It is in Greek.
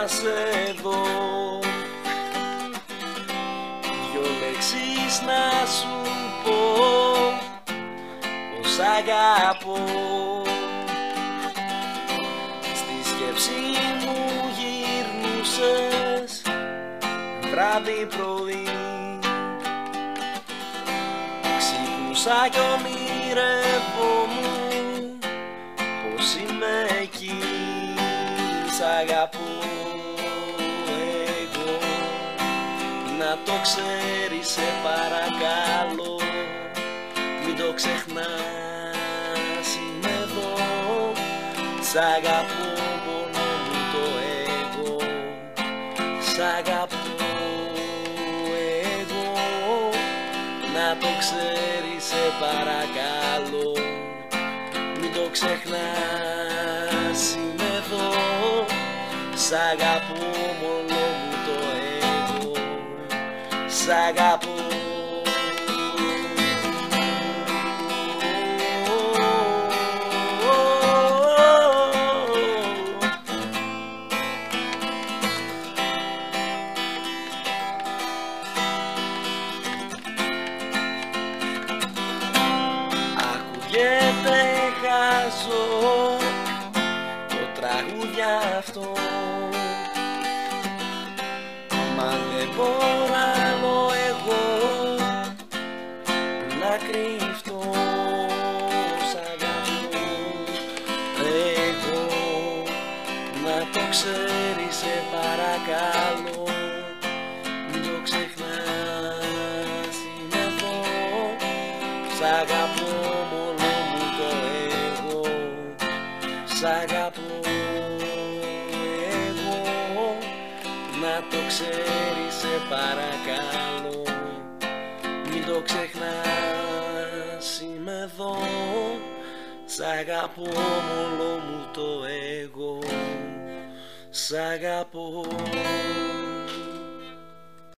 σε δω, δυο λέξεις να σου πω πως αγαπώ. Στη σκέψη μου γυρνούσες βράδυ πρωί, ξύπνουσα κι ονειρευόμουν πως είμαι εκεί. Σ' αγαπώ εγώ, να το ξέρεις σε παρακαλώ, μην το ξεχνάς, είμαι εδώ. Σ' αγαπώ μόνο μου το εγώ, σ' αγαπώ εγώ, να το ξέρεις σε παρακαλώ, μην το ξεχνάς, είμαι εδώ. Σ' αγαπώ μόνο μου το εγώ, σ' αγαπώ. Ακούγεται χάζω το τραγούδι αυτό, μα δεν μπορώ άλλο εγώ να κρυφτώ. Σ' αγαπώ εγώ, να το ξέρεις σε παρακαλώ, μην το ξεχνάς, είμαι εδώ. Σ' αγαπώ μόνο μου το εγώ, σ' αγαπώ εγώ, να το ξέρεις σε παρακαλώ, μην το ξεχνάς, είμαι εδώ. Σ' αγαπώ μόνο μου το εγώ, σ' αγαπώ.